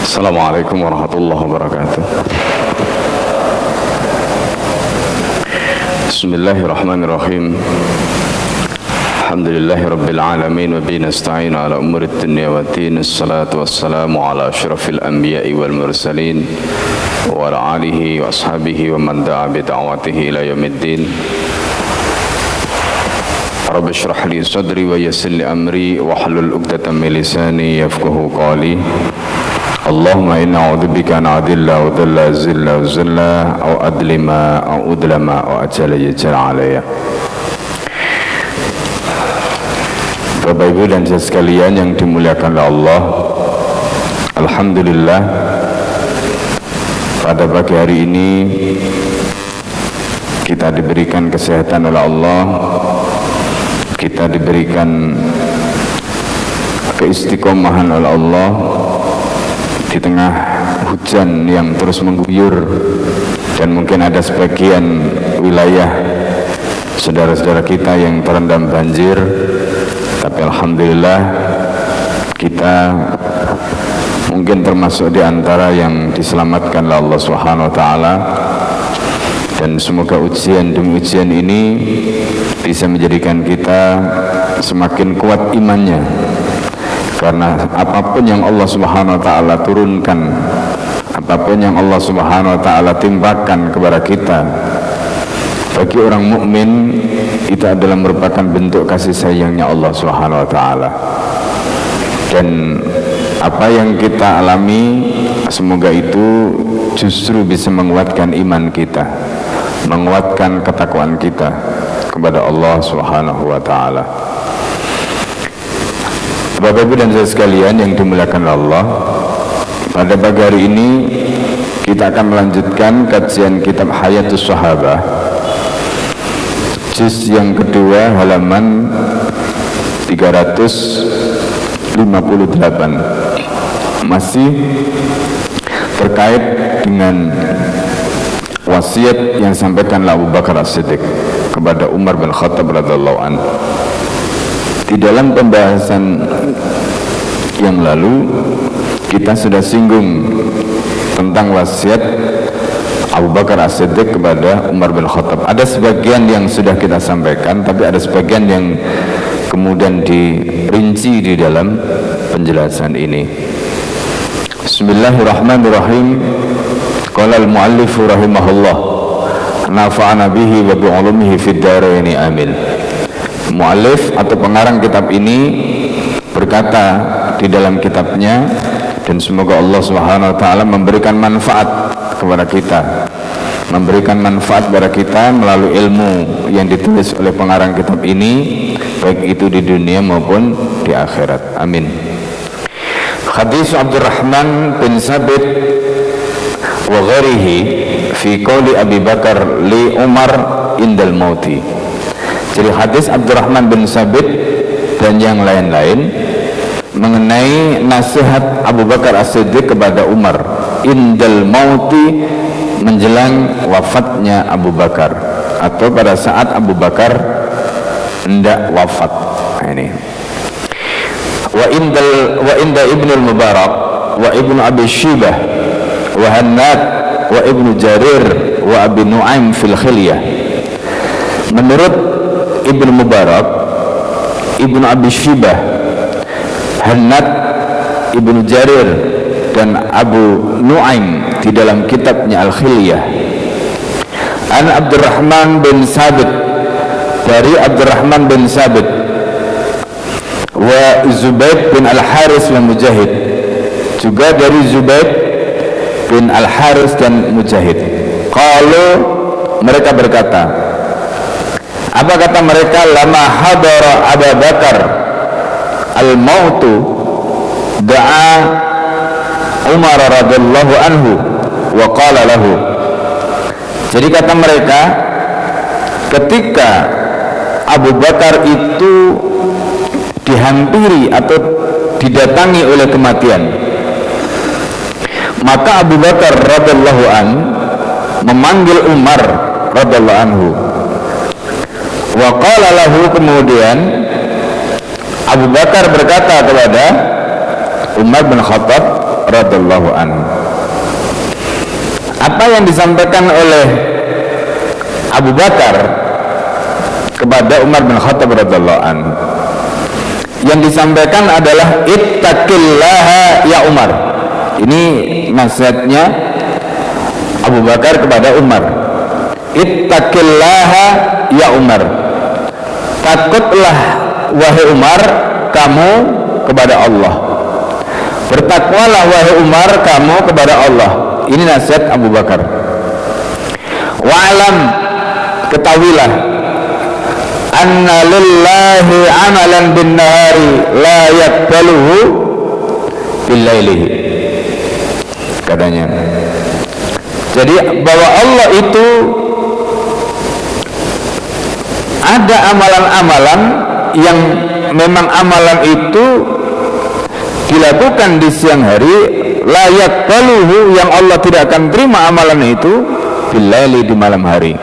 Assalamualaikum warahmatullahi wabarakatuh. Bismillahirrahmanirrahim. Alhamdulillahi rabbil alamin wa bihi nasta'in ala umuri dunya waddin. Assalatu wassalamu ala asyrafil anbiya'i wal mursalin wa ala alihi wa ashabihi wa man da'a bi da'watihi ila yaumiddin. Rabbi shrah li sadri wa yassir li amri wa hlul 'uqdatam min lisani yafqahu qawli. Allahumma inna a'udzubika an adilla wa dhalla zilla wa zilla aw adlima aw udlama aw ajala yajra alayya. Bapak Ibu dan saudara sekalian yang dimuliakan oleh Allah, alhamdulillah pada pagi hari ini kita diberikan kesehatan oleh Allah, kita diberikan keistiqomahan oleh Allah di tengah hujan yang terus mengguyur, dan mungkin ada sebagian wilayah saudara-saudara kita yang terendam banjir, tapi alhamdulillah kita mungkin termasuk di antara yang diselamatkan oleh Allah Subhanahu wa taala. Dan semoga ujian demi ujian ini bisa menjadikan kita semakin kuat imannya, karena apapun yang Allah Subhanahu wa taala turunkan, apapun yang Allah Subhanahu wa taala timpakan kepada kita, bagi orang mukmin itu adalah merupakan bentuk kasih sayangnya Allah Subhanahu wa taala. Dan apa yang kita alami, semoga itu justru bisa menguatkan iman kita, menguatkan ketakwaan kita kepada Allah Subhanahu wa taala. Bapak Ibu dan saudara sekalian yang dimuliakan Allah, pada pagi hari ini kita akan melanjutkan kajian kitab Hayatus Sahabah, juz yang kedua, halaman 358, masih terkait dengan wasiat yang disampaikan Abu Bakar As-Siddiq kepada Umar bin Khattab radhiyallahu anhu. Di dalam pembahasan yang lalu kita sudah singgung tentang wasiat Abu Bakar As-Siddiq kepada Umar bin Khattab. Ada sebagian yang sudah kita sampaikan, tapi ada sebagian yang kemudian dirinci di dalam penjelasan ini. Bismillahirrahmanirrahim. Qala al-muallif rahimahullah, nafa'ana bihi wa bi'ulumihi fid dharain amin. Muallif atau pengarang kitab ini berkata di dalam kitabnya, dan semoga Allah Subhanahu wa taala memberikan manfaat kepada kita, memberikan manfaat kepada kita melalui ilmu yang ditulis oleh pengarang kitab ini, baik itu di dunia maupun di akhirat. Amin. Hadis Abdurrahman bin Sabit wa ghairihi fi qouli Abi Bakar li Umar indal mauti. Jadi hadis Abdurrahman bin Sabit dan yang lain-lain mengenai nasihat Abu Bakar As-Siddiq kepada Umar indal mauti, menjelang wafatnya Abu Bakar atau pada saat Abu Bakar hendak wafat. Nah, ini wa inda Ibnul Mubarak wa Ibnu Abi Shibah wa Hannad wa Ibnu Jarir wa Abi Nu'aim fil Khilyah. Menurut Ibnu Mubarak, Ibnu Abi Shibah, Hannad, Ibnu Jarir dan Abu Nu'aim di dalam kitabnya Al-Khilyah, an Abdurrahman bin Sabit, dari Abdurrahman bin Sabit, wa Zubaid bin Al-Haris wa Mujahid, juga dari Zubaid bin Al-Haris dan Mujahid. Kalau mereka berkata, apa kata mereka? Lama hadara Abu Bakar al-mautu da'a Umar radhiyallahu anhu wa qala lahu. Jadi kata mereka, ketika Abu Bakar itu dihampiri atau didatangi oleh kematian, maka Abu Bakar radhiyallahu anhu memanggil Umar radhiyallahu anhu. Wa qala lahu, kemudian Abu Bakar berkata kepada Umar bin Khattab radhiyallahu an. Apa yang disampaikan oleh Abu Bakar kepada Umar bin Khattab radhiyallahu an, yang disampaikan adalah ittaqillaha ya Umar. Ini nasihatnya Abu Bakar kepada Umar. Ittaqillaha ya Umar, takutlah wahai Umar kamu kepada Allah. Bertakwalah wahai Umar kamu kepada Allah. Ini nasihat Abu Bakar. Wa'lam, ketahuilah, anna lillahi amalan bin nahari la yaqbaluhu bil laili. Katanya, jadi bahwa Allah itu ada amalan-amalan yang memang amalan itu dilakukan di siang hari, layak baluhu, yang Allah tidak akan terima amalan itu billaili, di malam hari.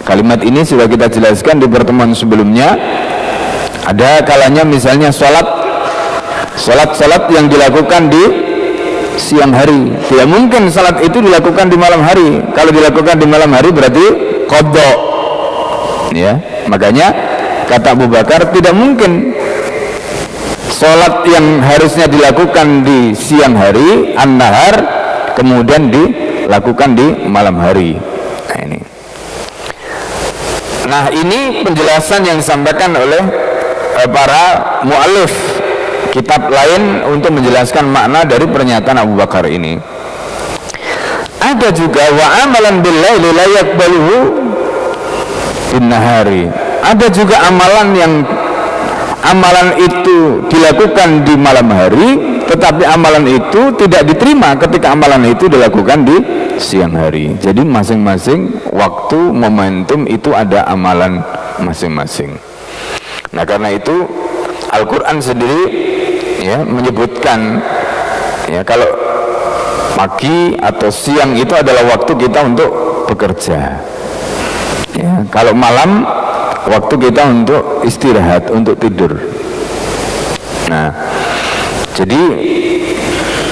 Kalimat ini sudah kita jelaskan di pertemuan sebelumnya. Ada kalanya misalnya salat yang dilakukan di siang hari, tidak mungkin salat itu dilakukan di malam hari. Kalau dilakukan di malam hari berarti qadha, ya. Makanya kata Abu Bakar, tidak mungkin sholat yang harusnya dilakukan di siang hari, an-nahar, kemudian dilakukan di malam hari. Nah ini penjelasan yang disampaikan oleh para mu'allif kitab lain untuk menjelaskan makna dari pernyataan Abu Bakar ini. Ada juga wa amalan billaili la yaqbaluhu bin nahari. Ada juga amalan itu dilakukan di malam hari, tetapi amalan itu tidak diterima ketika amalan itu dilakukan di siang hari. Jadi masing-masing waktu, momentum itu ada amalan masing-masing. Nah karena itu Al-Quran sendiri ya menyebutkan ya kalau pagi atau siang itu adalah waktu kita untuk bekerja. Ya, kalau malam waktu kita untuk istirahat, untuk tidur. Nah, jadi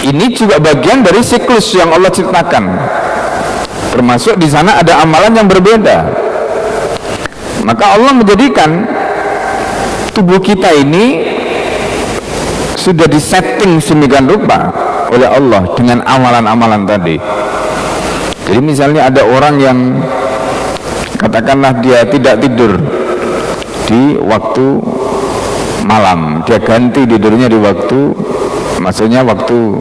ini juga bagian dari siklus yang Allah ciptakan. Termasuk di sana ada amalan yang berbeda. Maka Allah menjadikan tubuh kita ini sudah disetting sedemikian rupa oleh Allah dengan amalan-amalan tadi. Jadi misalnya ada orang yang katakanlah dia tidak tidur di waktu malam, dia ganti tidurnya di waktu, maksudnya waktu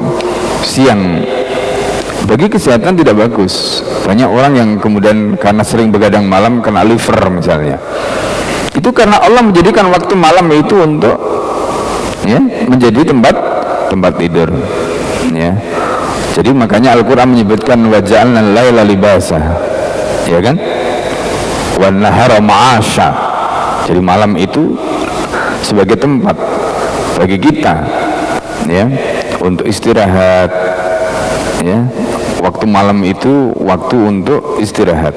siang. Bagi kesehatan tidak bagus. Banyak orang yang kemudian karena sering begadang malam kena liver misalnya. Itu karena Allah menjadikan waktu malam itu untuk ya menjadi tempat tidur. Ya. Jadi makanya Al-Quran menyebutkan wa ja'alna al-laila libasa. Ya kan? Wan nahara ma'asha. Jadi malam itu sebagai tempat bagi kita ya untuk istirahat ya. Waktu malam itu waktu untuk istirahat.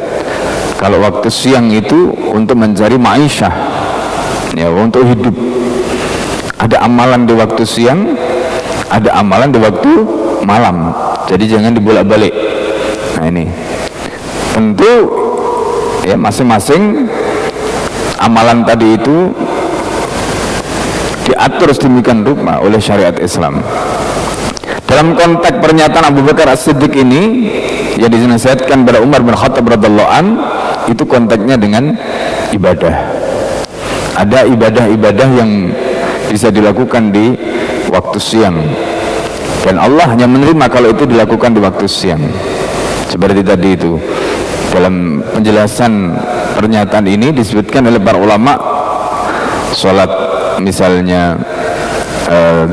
Kalau waktu siang itu untuk mencari ma'isyah ya, untuk hidup. Ada amalan di waktu siang, ada amalan di waktu malam. Jadi jangan dibolak-balik. Nah ini tentu ya masing-masing amalan tadi itu diatur sedemikian rupa oleh syariat Islam. Dalam konteks pernyataan Abu Bakar As-Siddiq ini yang dinasihatkan pada Umar bin Khattab radhiyallahu an, itu konteksnya dengan ibadah. Ada ibadah-ibadah yang bisa dilakukan di waktu siang, dan Allah hanya menerima kalau itu dilakukan di waktu siang. Seperti tadi itu dalam penjelasan pernyataan ini disebutkan oleh para ulama, sholat misalnya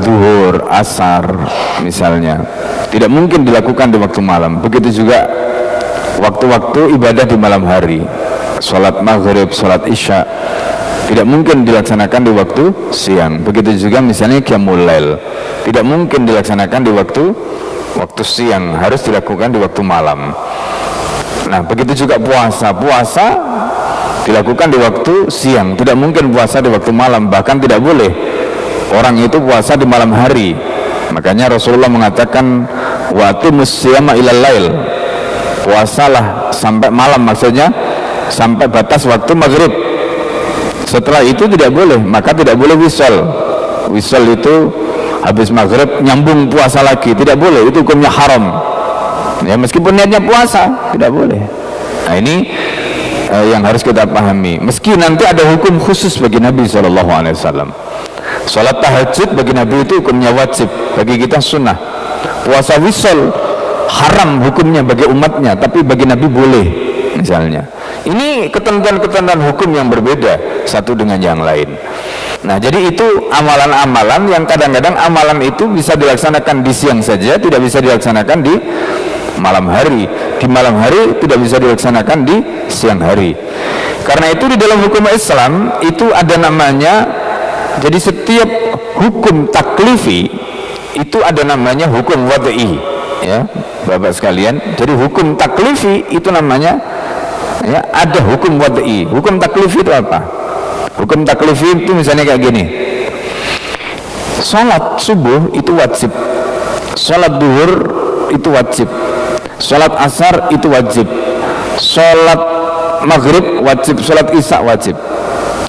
zuhur, asar misalnya tidak mungkin dilakukan di waktu malam. Begitu juga waktu-waktu ibadah di malam hari, sholat maghrib, sholat isya tidak mungkin dilaksanakan di waktu siang. Begitu juga misalnya qiyamul lail tidak mungkin dilaksanakan di waktu siang, harus dilakukan di waktu malam. Nah begitu juga puasa dilakukan di waktu siang, tidak mungkin puasa di waktu malam. Bahkan tidak boleh orang itu puasa di malam hari, Makanya Rasulullah mengatakan wa atumus siyama ilal lail, puasalah sampai malam, maksudnya sampai batas waktu maghrib. Setelah itu tidak boleh, maka tidak boleh wisal. Wisal itu habis maghrib nyambung puasa lagi, tidak boleh, itu hukumnya haram ya, meskipun niatnya puasa tidak boleh. Nah ini yang harus kita pahami. Meski nanti ada hukum khusus bagi Nabi SAW. Salat tahajud bagi Nabi itu hukumnya wajib, bagi kita sunnah. Puasa wisal haram hukumnya bagi umatnya, tapi bagi Nabi boleh misalnya. Ini ketentuan-ketentuan hukum yang berbeda satu dengan yang lain. Nah jadi itu amalan-amalan yang kadang-kadang amalan itu bisa dilaksanakan di siang saja, tidak bisa dilaksanakan di malam hari. Di malam hari tidak bisa dilaksanakan di siang hari. Karena itu di dalam hukum Islam itu ada namanya, jadi setiap hukum taklifi itu ada namanya hukum wad'i ya Bapak sekalian. Jadi hukum taklifi itu namanya ya, ada hukum wad'i. Hukum taklifi itu apa? Hukum taklifi itu misalnya kayak gini, sholat subuh itu wajib, sholat duhur itu wajib, sholat asar itu wajib, sholat maghrib wajib, sholat isya wajib.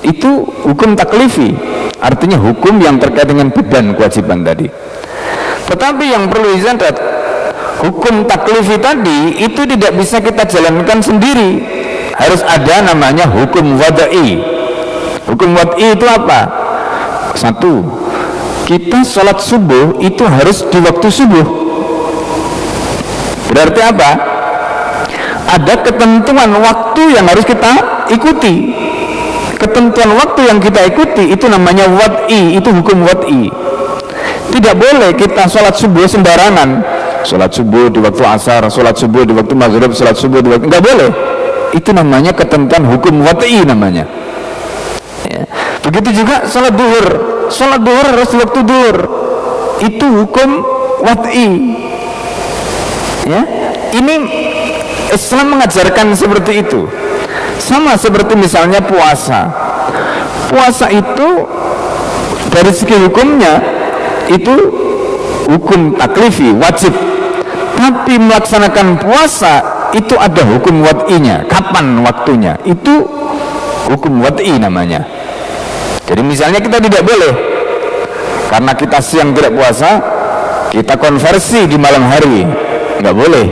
Itu hukum taklifi, artinya hukum yang terkait dengan beban kewajiban tadi. Tetapi yang perlu dicatat, hukum taklifi tadi itu tidak bisa kita jalankan sendiri, harus ada namanya hukum wad'i. Hukum wad'i itu apa? Satu, kita sholat subuh itu harus di waktu subuh. Berarti apa? Ada ketentuan waktu yang harus kita ikuti. Ketentuan waktu yang kita ikuti itu namanya wad'i, itu hukum wad'i. Tidak boleh kita sholat subuh sembarangan, sholat subuh di waktu asar, sholat subuh di waktu maghrib, sholat subuh di waktu, nggak boleh. Itu namanya ketentuan hukum wad'i namanya ya. Begitu juga sholat duhur, sholat duhur harus di waktu duhur, itu hukum wad'i ya. Ini Islam mengajarkan seperti itu. Sama seperti misalnya puasa. Puasa itu dari segi hukumnya itu hukum taklifi, wajib. Tapi melaksanakan puasa itu ada hukum wad'inya. Kapan waktunya? Itu hukum wad'i namanya. Jadi misalnya kita tidak boleh, karena kita siang tidak puasa, kita konversi di malam hari, nggak boleh.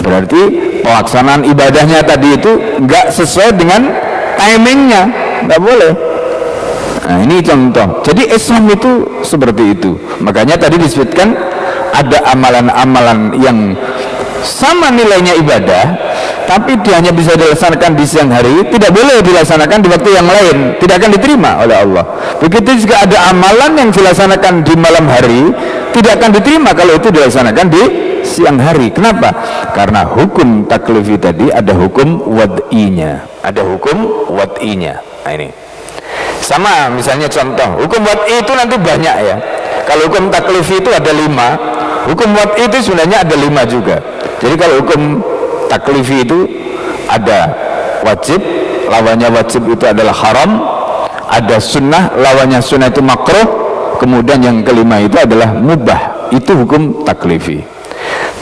Berarti pelaksanaan ibadahnya tadi itu nggak sesuai dengan timingnya, nggak boleh. Nah ini contoh. Jadi Islam itu seperti itu. Makanya tadi disebutkan ada amalan-amalan yang sama nilainya ibadah, tapi dia hanya bisa dilaksanakan di siang hari, tidak boleh dilaksanakan di waktu yang lain, tidak akan diterima oleh Allah. Begitu juga ada amalan yang dilaksanakan di malam hari, tidak akan diterima kalau itu dilaksanakan di siang hari. Kenapa? Karena hukum taklifi tadi ada hukum wad'inya, ada hukum wad'inya. Nah ini sama misalnya contoh, hukum wad'i itu nanti banyak ya. Kalau hukum taklifi itu ada 5, hukum wad'i itu sebenarnya ada 5 juga. Jadi kalau hukum taklifi itu ada wajib, lawannya wajib itu adalah haram, ada sunnah, lawannya sunnah itu makruh, kemudian yang kelima itu adalah mubah, itu hukum taklifi.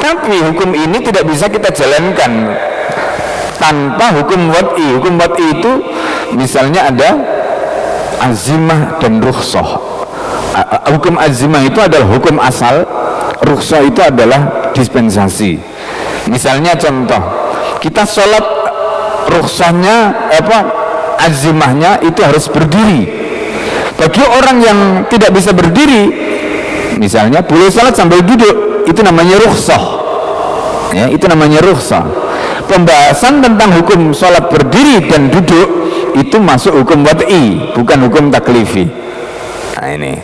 Tapi hukum ini tidak bisa kita jalankan tanpa hukum wad'i. Hukum wad'i itu misalnya ada azimah dan rukhsah. Hukum azimah itu adalah hukum asal, rukhsah itu adalah dispensasi. Misalnya contoh, kita sholat rukhsahnya azimahnya itu harus berdiri. Bagi orang yang tidak bisa berdiri, misalnya boleh sholat sambil duduk, itu namanya rukhsah ya, itu namanya rukhsah. Pembahasan tentang hukum sholat berdiri dan duduk itu masuk hukum wad'i, bukan hukum taklifi. Nah ini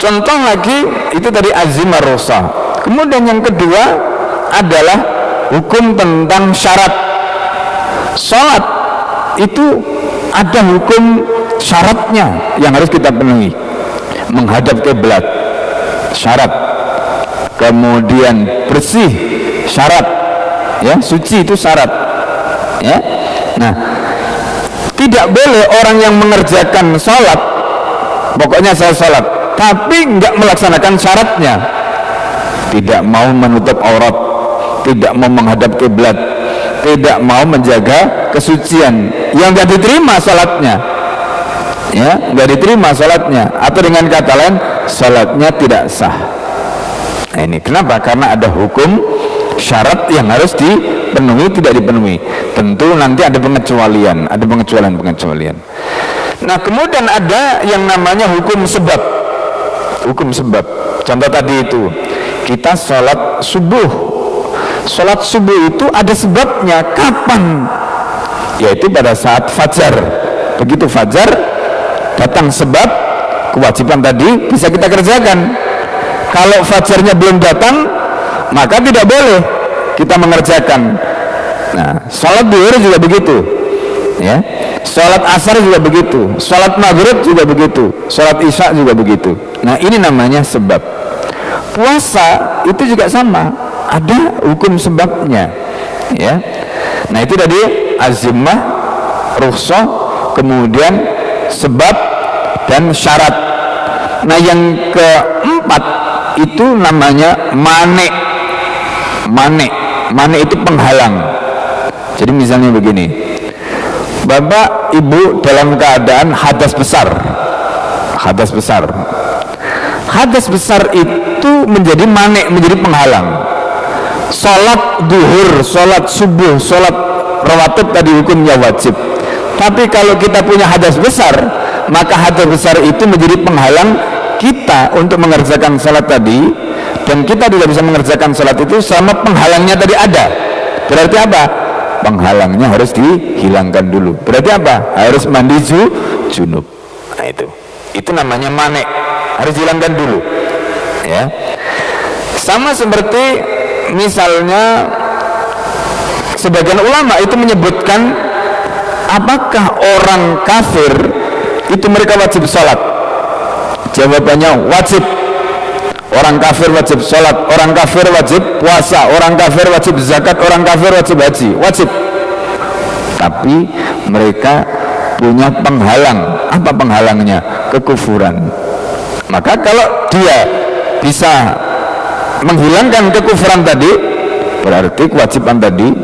contoh lagi, itu tadi azimah rukhsah. Kemudian yang kedua adalah hukum tentang syarat. Sholat itu ada hukum syaratnya yang harus kita penuhi. Menghadap kiblat syarat, kemudian bersih syarat ya, suci itu syarat ya. Nah tidak boleh orang yang mengerjakan sholat, pokoknya saya sholat, tapi nggak melaksanakan syaratnya, tidak mau menutup aurat, tidak mau menghadap kiblat, tidak mau menjaga kesucian, yang nggak diterima salatnya, ya, nggak diterima salatnya, atau dengan kata lain salatnya tidak sah. Nah, ini kenapa? Karena ada hukum syarat yang harus dipenuhi, tidak dipenuhi. Tentu nanti ada pengecualian, ada pengecualian. Nah, kemudian ada yang namanya hukum sebab. Hukum sebab. Contoh tadi itu, kita sholat subuh. Sholat subuh itu ada sebabnya. Kapan? Yaitu pada saat fajar. Begitu fajar datang sebab, kewajiban tadi bisa kita kerjakan. Kalau fajarnya belum datang, maka tidak boleh kita mengerjakan. Nah, sholat duhur juga begitu, ya. Sholat asar juga begitu, sholat maghrib juga begitu, sholat isya juga begitu. Nah, ini namanya sebab. Puasa itu juga sama, ada hukum sebabnya, ya. Nah, itu tadi azimah, rukhsah, kemudian sebab dan syarat. Nah, yang keempat itu namanya mane. Mane itu penghalang. Jadi misalnya begini, bapak ibu dalam keadaan hadas besar. Hadas besar itu menjadi mane, menjadi penghalang. Sholat duhur, sholat subuh, sholat rawatib tadi hukumnya wajib. Tapi kalau kita punya hadas besar, maka hadas besar itu menjadi penghalang kita untuk mengerjakan sholat tadi, dan kita tidak bisa mengerjakan sholat itu selama penghalangnya tadi ada. Berarti apa? Penghalangnya harus dihilangkan dulu. Berarti apa? Harus mandi junub. Nah, itu namanya mane, harus dihilangkan dulu, ya. Sama seperti misalnya sebagian ulama itu menyebutkan, apakah orang kafir itu mereka wajib sholat? Jawabannya wajib. Orang kafir wajib sholat, orang kafir wajib puasa, orang kafir wajib zakat, orang kafir wajib haji, wajib. Tapi mereka punya penghalang. Apa penghalangnya? Kekufuran. Maka kalau dia bisa menghilangkan kekufuran tadi, berarti kewajiban tadi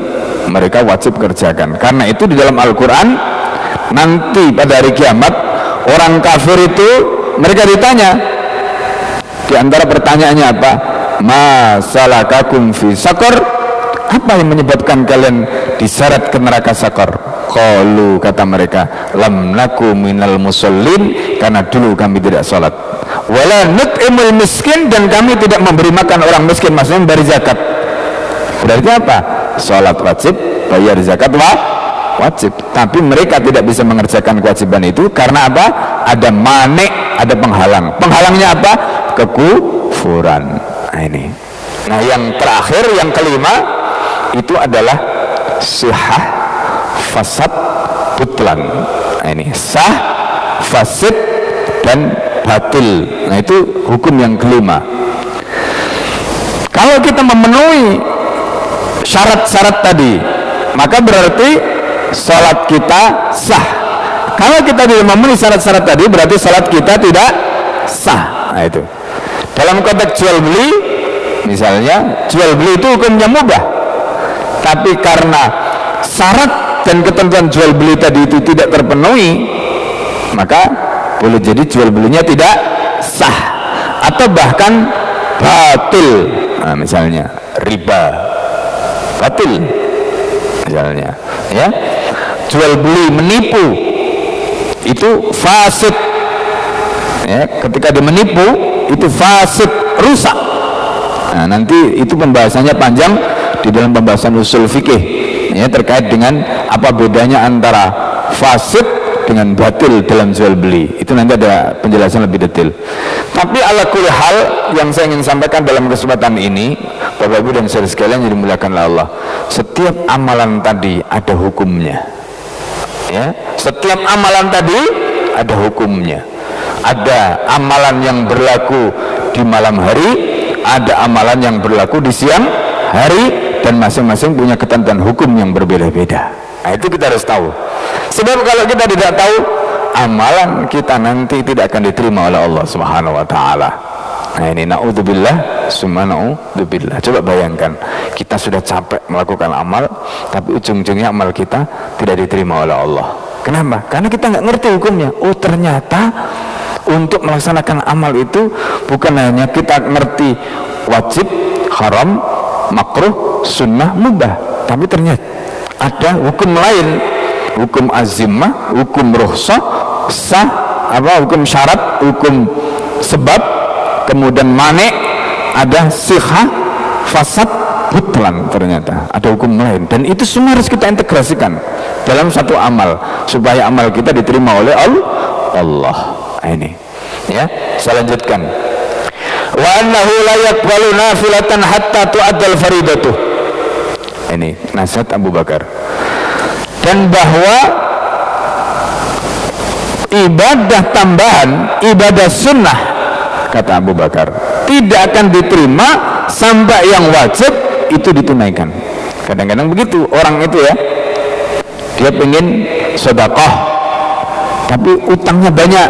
mereka wajib kerjakan. Karena itu di dalam Al-Quran nanti pada hari kiamat, orang kafir itu mereka ditanya, di antara pertanyaannya apa? Masalakakum fi sakor? Apa yang menyebabkan kalian diseret ke neraka sakor? Qalu, kata mereka, lam naku minal musallin, karena dulu kami tidak sholat. Wala nut'imul miskin, dan kami tidak memberi makan orang miskin, maksudnya memberi zakat. Berarti apa? Sholat wajib, bayar zakat wajib. Tapi mereka tidak bisa mengerjakan kewajiban itu karena apa? Ada mane, ada penghalang. Penghalangnya apa? Kekufuran. Nah, ini. Nah, yang terakhir, yang kelima itu adalah sihah, fasad, butlan. Nah, ini sah, fasid, dan batil. Nah, itu hukum yang kelima. Kalau kita memenuhi syarat-syarat tadi, maka berarti salat kita sah. Kalau kita tidak memenuhi syarat-syarat tadi, berarti salat kita tidak sah. Nah, itu. Dalam konteks jual beli, misalnya jual beli itu hukumnya mubah, tapi karena syarat dan ketentuan jual beli tadi itu tidak terpenuhi, maka boleh jadi jual belinya tidak sah atau bahkan batil. Nah, misalnya riba, batil misalnya, ya. Jual beli menipu itu fasid, ya. Ketika dia menipu itu fasid, rusak. Nah, nanti itu pembahasannya panjang di dalam pembahasan usul fikih, ya, terkait dengan apa bedanya antara fasid dengan batil dalam jual beli. Itu nanti ada penjelasan lebih detail. Tapi ala kulli hal, yang saya ingin sampaikan dalam kesempatan ini, Bapak Ibu dan saudara sekalian yang dimuliakan Allah, setiap amalan tadi ada hukumnya, ya. Setiap amalan tadi ada hukumnya. Ada amalan yang berlaku di malam hari, ada amalan yang berlaku di siang hari, dan masing-masing punya ketentuan hukum yang berbeda-beda. Nah, itu kita harus tahu. Sebab kalau kita tidak tahu amalan kita nanti tidak akan diterima oleh Allah Subhanahu wa taala. Nah ini naudzubillah, summa naudzubillah. Coba bayangkan, kita sudah capek melakukan amal, tapi ujung-ujungnya amal kita tidak diterima oleh Allah. Kenapa? Karena kita nggak ngerti hukumnya. Oh ternyata untuk melaksanakan amal itu bukan hanya kita ngerti wajib, haram, makruh, sunnah, mubah, tapi ternyata ada hukum lain, hukum azimah, hukum rukhsah, sah, hukum syarat, hukum sebab, kemudian mane, ada sihah, fasad, butlan. Ternyata ada hukum lain, dan itu semua harus kita integrasikan dalam satu amal supaya amal kita diterima oleh Allah. Ini ya, saya lanjutkan. Wa annahu la yaqbalu nafilatan hatta tu'addal faridatuh. Ini nasihat Abu Bakar. Dan bahwa ibadah tambahan, ibadah sunnah, kata Abu Bakar, tidak akan diterima sampai yang wajib itu ditunaikan. Kadang-kadang begitu orang itu ya, dia pengen sedekah tapi utangnya banyak.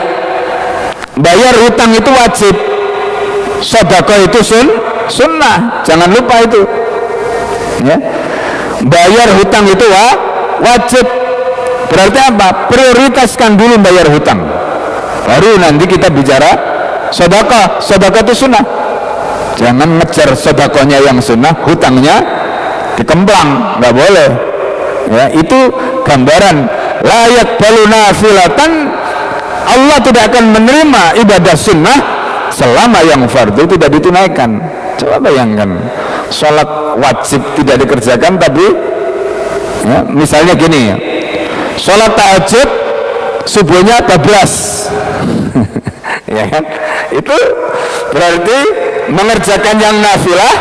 Bayar utang itu wajib, sedekah itu sunnah, jangan lupa itu ya. Bayar hutang itu wajib, berarti apa? Prioritaskan dulu bayar hutang, baru nanti kita bicara sedekah. Sedekah itu sunnah, jangan ngejar sedekahnya yang sunnah, hutangnya dikemplang, nggak boleh ya. Itu gambaran layak balu nafilatan, Allah tidak akan menerima ibadah sunnah selama yang fardu tidak ditunaikan. Coba bayangkan, sholat wajib tidak dikerjakan, tapi ya, misalnya gini, sholat tahajud subuhnya 12 ya kan, itu berarti mengerjakan yang nafilah,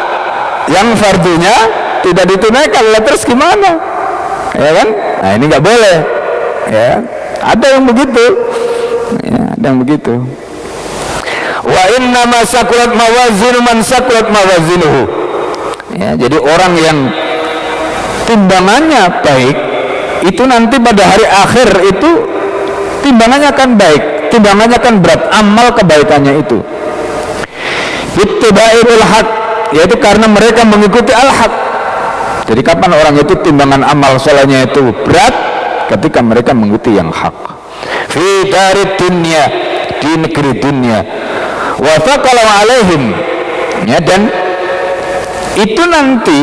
yang fardunya tidak ditunaikan. Lah terus gimana ya kan? Nah ini nggak boleh ya. Ada yang begitu ya, ada yang begitu. Wa inna ma sakulat mawazinu man sakulat mawazinuhu ya. Jadi orang yang timbangannya baik itu nanti pada hari akhir itu timbangannya akan baik, timbangannya akan berat, amal kebaikannya itu. Ittiba'il haq, yaitu karena mereka mengikuti al-haq. Jadi kapan orang itu timbangan amal solehnya itu berat? Ketika mereka mengikuti yang hak. Fi darid dunya, di negeri dunia. Wa faqala alaihim ya, dan itu nanti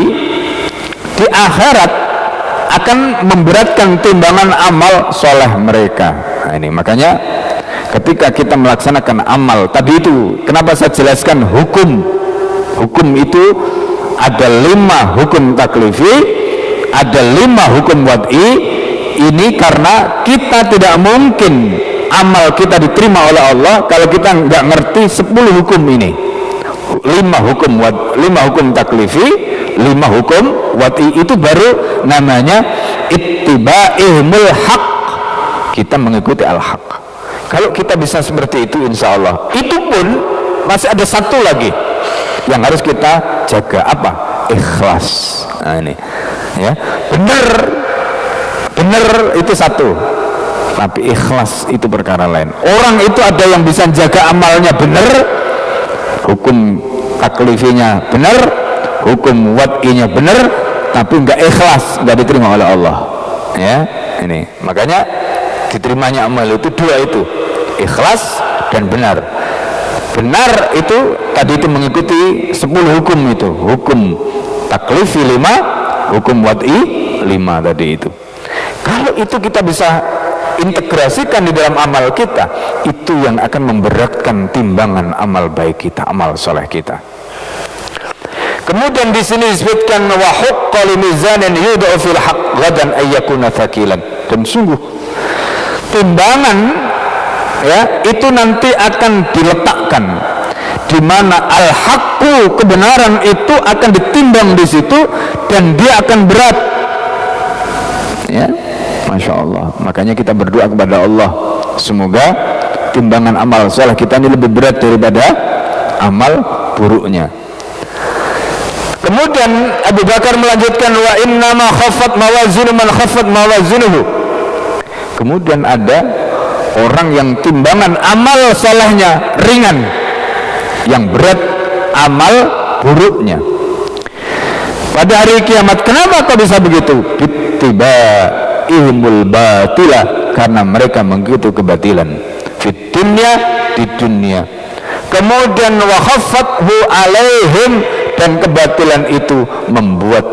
di akhirat akan memberatkan timbangan amal soleh mereka. Nah ini makanya ketika kita melaksanakan amal tadi itu, kenapa saya jelaskan hukum itu ada 5 hukum taklifi, ada 5 hukum wad'i. Ini karena kita tidak mungkin amal kita diterima oleh Allah kalau kita nggak ngerti 10 hukum ini. 5 hukum taklifi, 5 hukum wad'i, itu baru namanya ittiba'ihmul haq, kita mengikuti al-haq. Kalau kita bisa seperti itu, insya Allah. Itu pun masih ada satu lagi yang harus kita jaga, apa? Ikhlas. Nah ini ya, benar itu satu, tapi ikhlas itu perkara lain. Orang itu ada yang bisa jaga amalnya benar, hukum taklifinya benar, hukum wad'inya benar, tapi enggak ikhlas, enggak diterima oleh Allah ya. Ini makanya diterimanya amal itu 2 itu, ikhlas dan benar. Benar itu tadi itu mengikuti 10 hukum itu, hukum taklifi 5, hukum wad'i 5 tadi itu. Kalau itu kita bisa integrasikan di dalam amal kita, itu yang akan memberatkan timbangan amal baik kita, amal soleh kita. Kemudian di sini disebutkan wa huqqa limizanin yud'u fil haqq ghadan ayyakuna thaqilan, dan sungguh timbangan ya itu nanti akan diletakkan di mana al-haqqu, kebenaran itu akan ditimbang di situ dan dia akan berat ya. Masya Allah, makanya kita berdoa kepada Allah semoga timbangan amal soleh kita ini lebih berat daripada amal buruknya. Kemudian Abu Bakar melanjutkan wa innama khaffat mawazinu man khaffat mawazinuhu. Kemudian ada orang yang timbangan amal solehnya ringan, yang berat amal buruknya pada hari kiamat. Kenapa kok bisa begitu? Bittiba'ihimul batila, karena mereka mengikuti kebatilan fit dunya, di dunia. Kemudian wa khaffathu alaihim, dan kebatilan itu membuat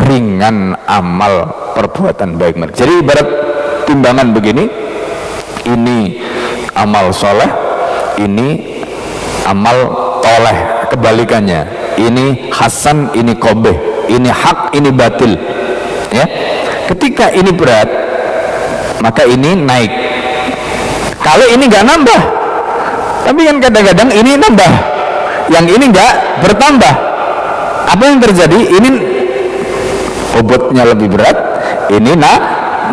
ringan amal perbuatan baik mereka. Jadi ibarat timbangan begini, ini amal soleh, ini amal toleh, kebalikannya, ini hasan, ini qobeh, ini hak, ini batil, ya. Ketika ini berat, maka ini naik. Kalau ini nggak nambah, tapi kan kadang-kadang ini nambah, yang ini nggak bertambah. Apa yang terjadi? Ini bobotnya lebih berat, ini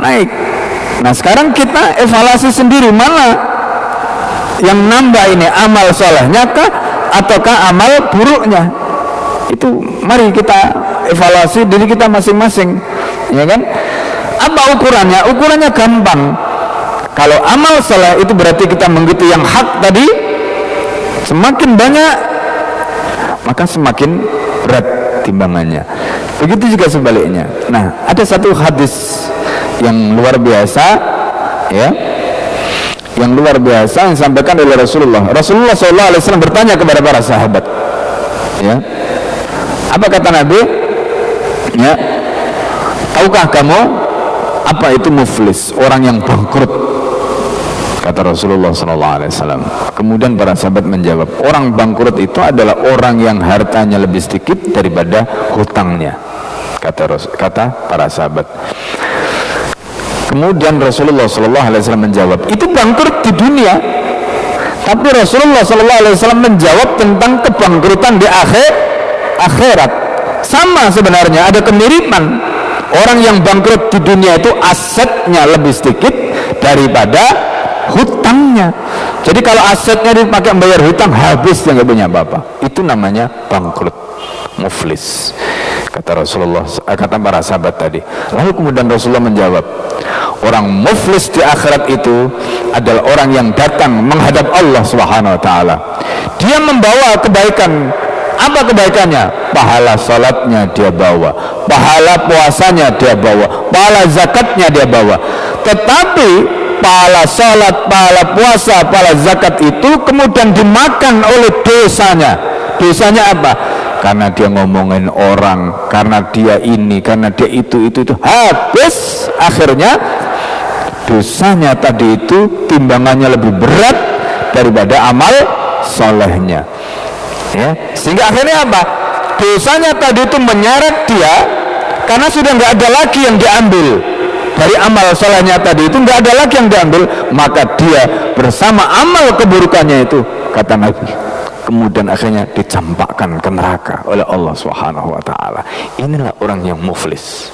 naik. Nah sekarang kita evaluasi sendiri, mana yang nambah ini, amal solehnya kah ataukah amal buruknya? Itu mari kita evaluasi diri kita masing-masing, ya kan? Apa ukurannya? Ukurannya gampang. Kalau amal soleh itu berarti kita mengikuti yang hak tadi, semakin banyak maka semakin berat timbangannya. Begitu juga sebaliknya. Nah, ada satu hadis yang luar biasa, ya, yang luar biasa yang disampaikan oleh Rasulullah. Rasulullah SAW bertanya kepada para sahabat, ya, apa kata Nabi? Ya, tahukah kamu apa itu muflis, orang yang bangkrut? Kata Rasulullah SAW. Kemudian para sahabat menjawab, orang bangkrut itu adalah orang yang hartanya lebih sedikit daripada hutangnya. Kata para sahabat. Kemudian Rasulullah SAW menjawab, itu bangkrut di dunia. Tapi Rasulullah SAW menjawab tentang kebangkrutan di akhirat. Sama sebenarnya, ada kemiripan. Orang yang bangkrut di dunia itu asetnya lebih sedikit daripada hutangnya. Jadi kalau asetnya dipakai membayar hutang, habis, dia nggak punya apa-apa. Itu namanya bangkrut, muflis. Kata Rasulullah, kata para sahabat tadi. Lalu kemudian Rasulullah menjawab, orang muflis di akhirat itu adalah orang yang datang menghadap Allah Subhanahu wa taala. Dia membawa kebaikan. Apa kebaikannya? Pahala salatnya dia bawa, pahala puasanya dia bawa, pahala zakatnya dia bawa. Tetapi pahala salat, pahala puasa, pahala zakat itu kemudian dimakan oleh dosanya. Dosanya apa? Karena dia ngomongin orang, karena dia ini, karena dia itu habis. Akhirnya dosanya tadi itu timbangannya lebih berat daripada amal solehnya, ya. Sehingga akhirnya apa? Dosanya tadi itu menyeret dia, karena sudah nggak ada lagi yang diambil dari amal solehnya tadi itu, nggak ada lagi yang diambil, maka dia bersama amal keburukannya itu, kata Nabi, kemudian akhirnya dicampakkan ke neraka oleh Allah Subhanahu wa taala. Inilah orang yang muflis.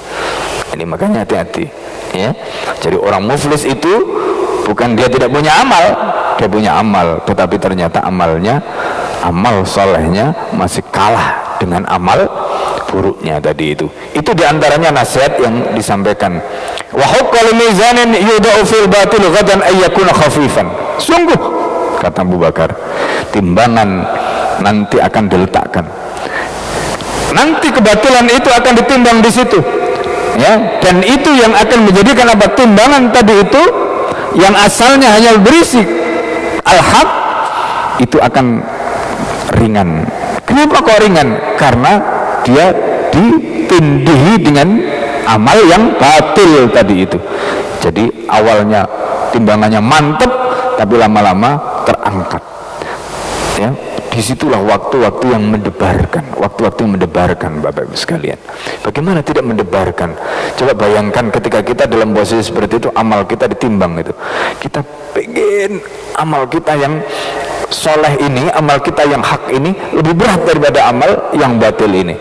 Ini makanya hati-hati, ya. Jadi orang muflis itu bukan dia tidak punya amal, dia punya amal, tetapi ternyata amalnya, amal solehnya masih kalah dengan amal buruknya tadi itu. Itu diantaranya nasihat yang disampaikan. Wa huqqal mizanin yudau fil batil ghadan ayyakuna khafifan. Sungguh, kata Abu Bakar, timbangan nanti akan diletakkan. Nanti kebatilan itu akan ditimbang di situ, ya. Dan itu yang akan menjadikan apa? Timbangan tadi itu yang asalnya hanya berisi al-haq itu akan ringan. Kenapa kok ringan? Karena dia ditindihi dengan amal yang batil tadi itu. Jadi awalnya timbangannya mantap, tapi lama-lama terangkat, ya. Disitulah waktu-waktu yang mendebarkan, waktu-waktu yang mendebarkan, Bapak Ibu sekalian. Bagaimana tidak mendebarkan? Coba bayangkan ketika kita dalam posisi seperti itu, amal kita ditimbang itu, kita pengen amal kita yang soleh ini, amal kita yang hak ini lebih berat daripada amal yang batil ini.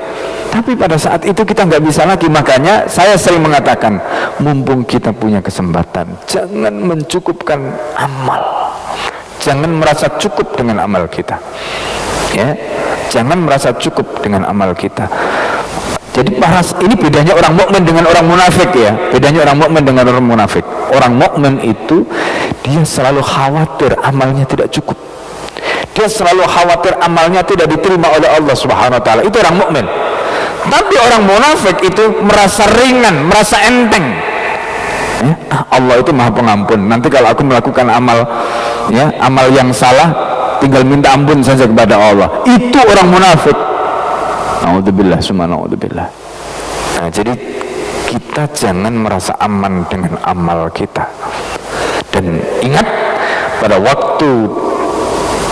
Tapi pada saat itu kita nggak bisa lagi. Makanya saya sering mengatakan, mumpung kita punya kesempatan, jangan mencukupkan amal, jangan merasa cukup dengan amal kita, ya. Jangan merasa cukup dengan amal kita. Jadi ini bedanya orang mukmin dengan orang munafik, ya. Bedanya orang mukmin dengan orang munafik. Orang mukmin itu dia selalu khawatir amalnya tidak cukup. Dia selalu khawatir amalnya tidak diterima oleh Allah Subhanahu wa taala. Itu orang mukmin. Tapi orang munafik itu merasa ringan, merasa enteng. Ya, Allah itu Maha Pengampun. Nanti kalau aku melakukan amal, ya, amal yang salah, tinggal minta ampun saja kepada Allah. Itu orang munafik. Naudzubillah, summa naudzubillah. Nah, jadi kita jangan merasa aman dengan amal kita. Dan ingat, pada waktu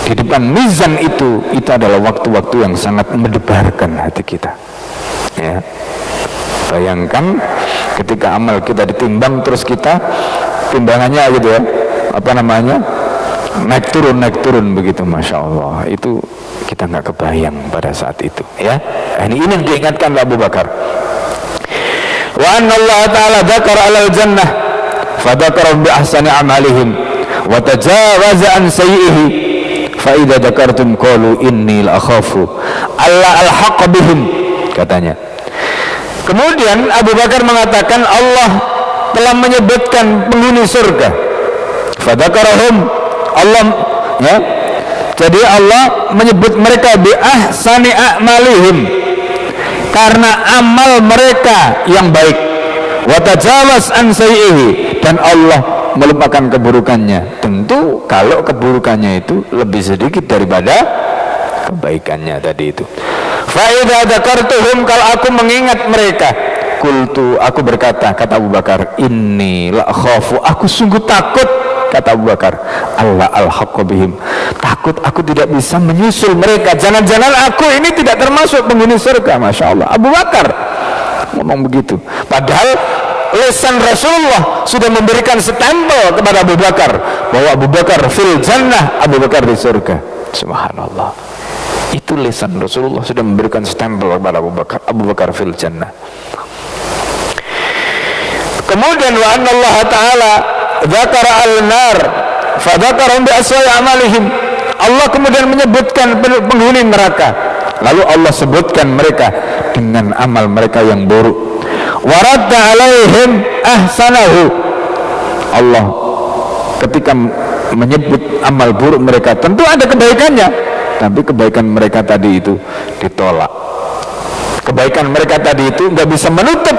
di depan mizan itu adalah waktu-waktu yang sangat mendebarkan hati kita. Ya, bayangkan ketika amal kita ditimbang, terus kita timbangannya gitu ya, apa namanya, naik turun begitu, masya Allah. Itu kita nggak kebayang pada saat itu. Ya, ini yang diingatkan Abu Bakar. Wa anna Allah Ta'ala dzakara alal jannah fadzakara bi ahsani amalihim wa tajawaza an sayyihi fa idza dzakartum qalu inni la akhafu alla alhaq bihim, katanya. Kemudian Abu Bakar mengatakan Allah telah menyebutkan penghuni surga, fadzakarahum, Allah, ya, jadi Allah menyebut mereka bi ahsani a'malihim, karena amal mereka yang baik, wa tajawaz an sayyihi, dan Allah melupakan keburukannya. Tentu kalau keburukannya itu lebih sedikit daripada kebaikannya tadi itu. Fa idza dzakartuhum, kalau aku mengingat mereka, qultu, aku berkata, kata Abu Bakar, inni la khafu, aku sungguh takut, kata Abu Bakar, Allah al-haqqu bihim, takut aku tidak bisa menyusul mereka, jangan-jangan aku ini tidak termasuk penghuni surga. Masya Allah, Abu Bakar ngomong begitu, padahal lisan Rasulullah sudah memberikan stempel kepada Abu Bakar bahwa Abu Bakar fil jannah, Abu Bakar di surga. Subhanallah, itu lisan Rasulullah sudah memberikan stempel kepada Abu Bakar fil jannah. Kemudian wa anna Allah Ta'ala dzakara al-nar fadzakarum bi aswa'i amalihim, Allah kemudian menyebutkan penghuni neraka, lalu Allah sebutkan mereka dengan amal mereka yang buruk. Waradda alaihim ahsanahu, Allah ketika menyebut amal buruk mereka, tentu ada kebaikannya, tapi kebaikan mereka tadi itu ditolak. Kebaikan mereka tadi itu nggak bisa menutup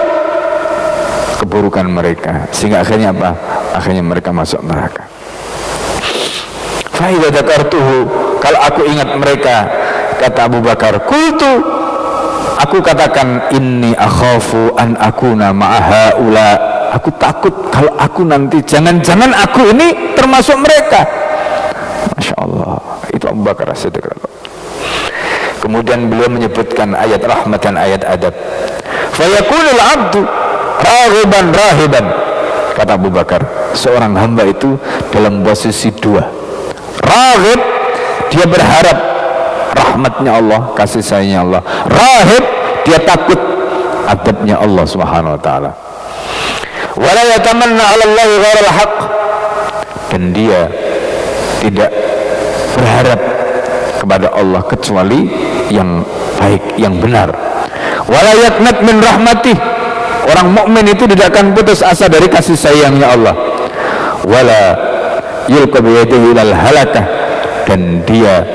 keburukan mereka, sehingga akhirnya apa? Akhirnya mereka masuk neraka. Fa idza dzakartuhu, kalau aku ingat mereka, kata Abu Bakar, qultu, aku katakan, inni akhafu an akuna ma'a haula, aku takut kalau aku nanti, jangan-jangan aku ini termasuk mereka. Masya Allah, itu Abu Bakar As-Siddiq. Kemudian beliau menyebutkan ayat rahmat dan ayat adab. Fa yakunul abdu raghiban rahiban, kata Abu Bakar, seorang hamba itu dalam posisi dua. Raghib, dia berharap rahmatnya Allah, kasih sayangnya Allah. Rahib, dia takut adabnya Allah Subhanahu wa taala. Wala yatamanna 'ala Allah ghairal haqq, dan dia tidak berharap kepada Allah kecuali yang baik, yang benar. Wala yaqnat min rahmatih, orang mukmin itu tidak akan putus asa dari kasih sayangnya Allah. Wala yulqa biyadihi ilal halakah, dan dia,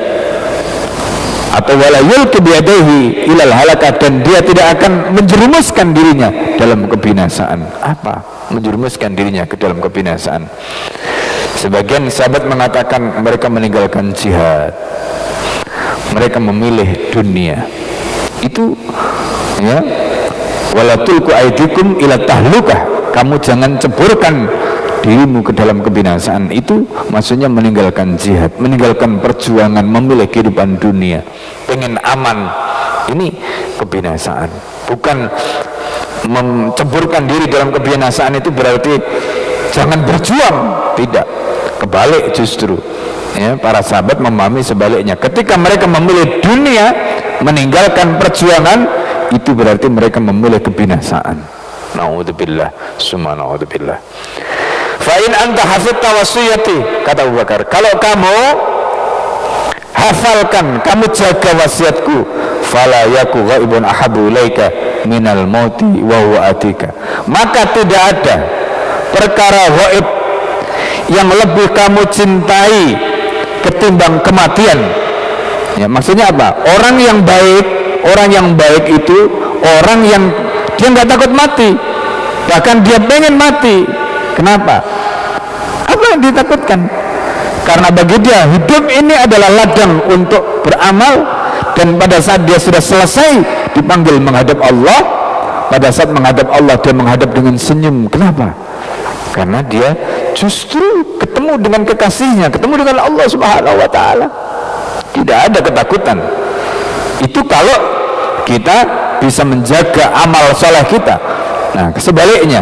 atau wala yulqa biyadihi ilal halakah, dan dia tidak akan menjerumuskan dirinya dalam kebinasaan. Apa? Menjerumuskan dirinya ke dalam kebinasaan. Sebagian sahabat mengatakan mereka meninggalkan jihad, mereka memilih dunia. Itu, ya, wala tulku aidikum ila tahlukah, kamu jangan ceburkan dirimu ke dalam kebinasaan. Itu maksudnya meninggalkan jihad, meninggalkan perjuangan, memilih kehidupan dunia, pengen aman. Ini kebinasaan, bukan menceburkan diri dalam kebinasaan itu berarti jangan berjuang, tidak, kebalik justru, ya, para sahabat memahami sebaliknya. Ketika mereka memilih dunia, meninggalkan perjuangan, itu berarti mereka memilih kebinasaan. Naudzubillah, summa naudzubillah. Fa in anta hafidta wasiyati, kata Abu Bakar, kalau kamu hafalkan, kamu jaga wasiatku, fala yaku ghaibun ahabu ilaika minal mauti wa huwa atika, maka tidak ada perkara ghaib yang lebih kamu cintai ketimbang kematian. Ya, maksudnya apa? Orang yang baik itu orang yang dia nggak takut mati, bahkan dia pengen mati. Kenapa? Apa yang ditakutkan? Karena bagi dia hidup ini adalah ladang untuk beramal, dan pada saat dia sudah selesai dipanggil menghadap Allah, pada saat menghadap Allah dia menghadap dengan senyum. Kenapa? Karena dia justru ketemu dengan kekasihnya, ketemu dengan Allah Subhanahu wa Ta'ala. Tidak ada ketakutan. Itu kalau kita bisa menjaga amal soleh kita. Nah, sebaliknya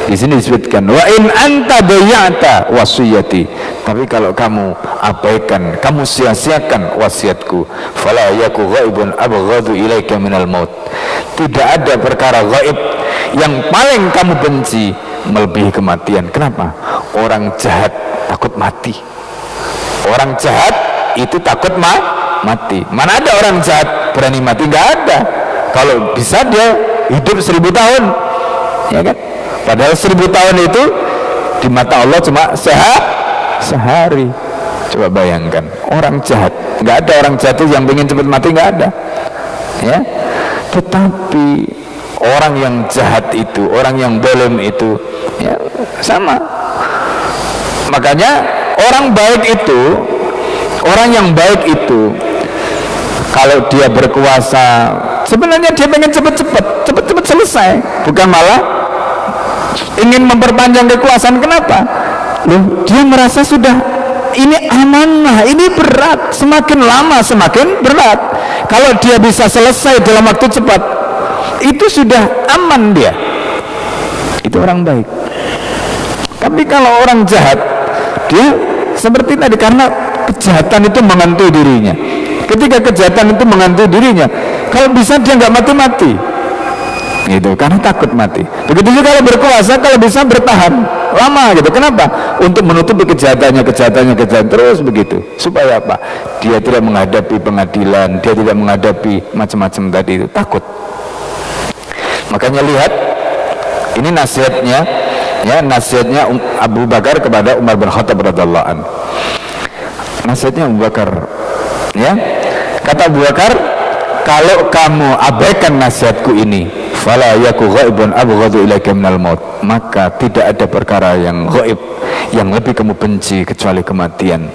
di sini disebutkan wa in anta dayata wasiyati, tapi kalau kamu abaikan, kamu sia-siakan wasiatku, fala yaku ghaibun abghadu ilaika minal maut, tidak ada perkara gaib yang paling kamu benci melebihi kematian. Kenapa? Orang jahat takut mati. Orang jahat itu takut mati. Mana ada orang jahat berani mati? Nggak ada. Kalau bisa dia hidup 1000 tahun, ya kan? Padahal 1000 tahun itu di mata Allah cuma sehari. Coba bayangkan, orang jahat, nggak ada orang jahat yang ingin cepat mati, nggak ada, ya. Tetapi orang yang jahat itu, orang yang zalim itu, ya sama. Makanya orang yang baik itu kalau dia berkuasa sebenarnya dia pengen cepat selesai, bukan malah ingin memperpanjang kekuasaan. Kenapa? Loh, dia merasa sudah ini amanah, ini berat, semakin lama semakin berat. Kalau dia bisa selesai dalam waktu cepat, itu sudah aman dia. Itu orang baik. Tapi kalau orang jahat, dia seperti tadi, karena kejahatan itu menghantui dirinya. Ketika kejahatan itu menghantui dirinya, kalau bisa dia nggak mati-mati, gitu, karena takut mati. Begitu juga kalau berkuasa, kalau bisa bertahan lama, gitu. Kenapa? Untuk menutupi kejahatan terus begitu. Supaya apa? Dia tidak menghadapi pengadilan, dia tidak menghadapi macam-macam tadi itu, takut. Makanya lihat, ini nasihatnya, ya, nasihatnya Abu Bakar kepada Umar bin Khattab radhiyallahu anhu. Nasihatnya Abu Bakar, ya, kata Abu Bakar, kalau kamu abaikan nasihatku ini, fala yaku ghaibun abghadu ilaika minal maut, maka tidak ada perkara yang ghaib yang lebih kamu benci kecuali kematian.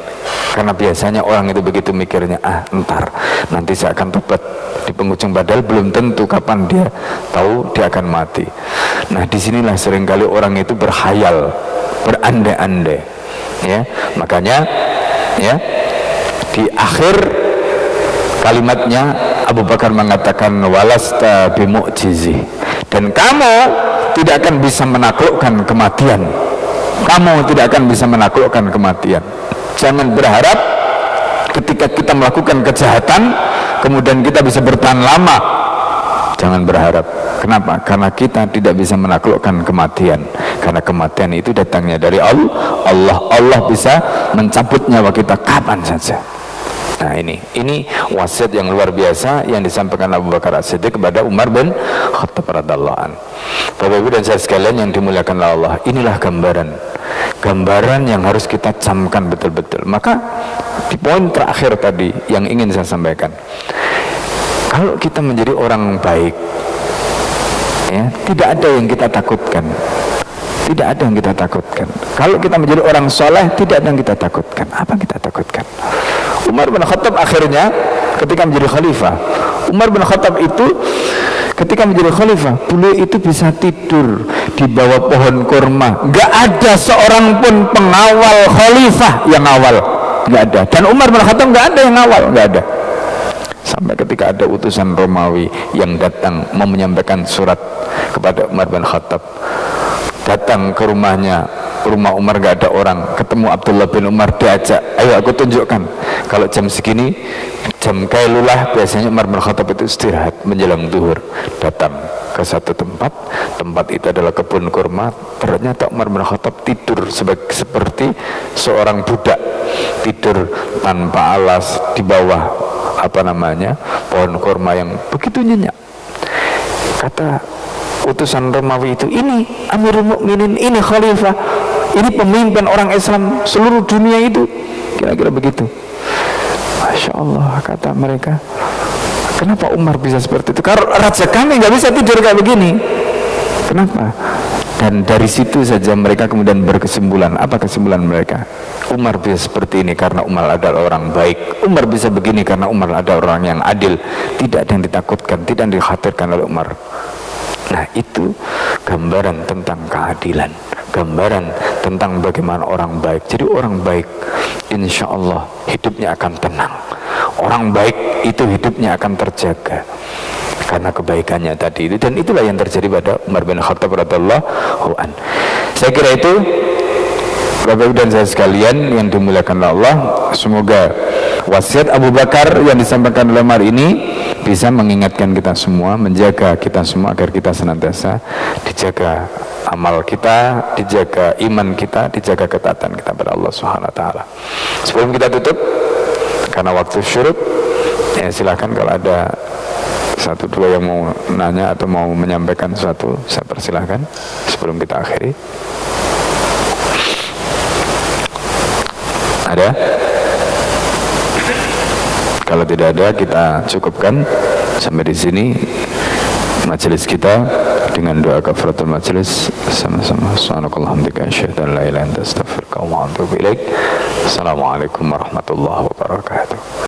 Karena biasanya orang itu begitu mikirnya, ntar nanti saya akan tobat di penghujung, padahal belum tentu kapan dia tahu dia akan mati. Nah, disinilah seringkali orang itu berkhayal, berandai-andai, ya. Makanya, ya, di akhir kalimatnya Abu Bakar mengatakan walasta bimu'jizi, dan kamu tidak akan bisa menaklukkan kematian. Kamu tidak akan bisa menaklukkan kematian. Jangan berharap ketika kita melakukan kejahatan kemudian kita bisa bertahan lama. Jangan berharap. Kenapa? Karena kita tidak bisa menaklukkan kematian. Karena kematian itu datangnya dari Allah. Allah bisa mencabut nyawa kita kapan saja. Nah, ini wasiat yang luar biasa yang disampaikan Abu Bakar As-Siddiq kepada Umar bin Khattab radhiyallahu anhu. Bapak Ibu dan saya sekalian yang dimuliakan Allah, inilah gambaran yang harus kita camkan betul-betul. Maka di poin terakhir tadi yang ingin saya sampaikan, kalau kita menjadi orang baik, ya, tidak ada yang kita takutkan. Tidak ada yang kita takutkan. Kalau kita menjadi orang soleh, tidak ada yang kita takutkan. Apa yang kita takutkan? Umar bin Khattab akhirnya ketika menjadi khalifah, Umar bin Khattab itu ketika menjadi khalifah, beliau itu bisa tidur di bawah pohon kurma. Gak ada seorang pun pengawal khalifah yang awal, gak ada. Dan Umar bin Khattab gak ada yang awal, gak ada. Sampai ketika ada utusan Romawi yang datang mau menyampaikan surat kepada Umar bin Khattab, datang ke rumahnya, rumah Umar gak ada orang, ketemu Abdullah bin Umar, diajak, ayo aku tunjukkan, kalau jam segini, jam kailulah, biasanya Umar bin Khattab itu istirahat menjelang zuhur. Datang ke satu tempat itu adalah kebun kurma. Ternyata Umar bin Khattab tidur seperti seorang budak, tidur tanpa alas di bawah pohon kurma yang begitu nyenyak. Kata utusan Romawi itu, ini Amirul Mukminin, ini khalifah, ini pemimpin orang Islam seluruh dunia itu, kira-kira begitu. Masya Allah, kata mereka, kenapa Umar bisa seperti itu? Karena raja kami nggak bisa tidur kayak begini. Kenapa? Dan dari situ saja mereka kemudian berkesimpulan. Apa kesimpulan mereka? Umar bisa seperti ini karena Umar adalah orang baik. Umar bisa begini karena Umar adalah orang yang adil. Tidak ada yang ditakutkan, tidak yang dikhawatirkan oleh Umar. Nah, itu gambaran tentang keadilan, gambaran tentang bagaimana orang baik. Jadi orang baik insya Allah hidupnya akan tenang. Orang baik itu hidupnya akan terjaga karena kebaikannya tadi itu, dan itulah yang terjadi pada Umar bin Khattab radhiyallahu an. Saya kira itu Bapak Ibu dan saya sekalian yang dimuliakan Allah, semoga wasiat Abu Bakar yang disampaikan oleh Umar ini bisa mengingatkan kita semua, menjaga kita semua agar kita senantiasa dijaga amal kita, dijaga iman kita, dijaga ketaatan kita pada Allah Subhanahu wa taala. Sebelum kita tutup karena waktu syuruk, ya silakan kalau ada satu dua yang mau nanya atau mau menyampaikan sesuatu, saya persilahkan sebelum kita akhiri. Ada? Kalau tidak ada, kita cukupkan sampai di sini majelis kita dengan doa kafaratul majelis sama-sama. Subhanakallahumma wa bihamdika asyhadu an la ilaha illa anta astaghfiruka wa atubu ilaik. Assalamualaikum warahmatullahi wabarakatuh.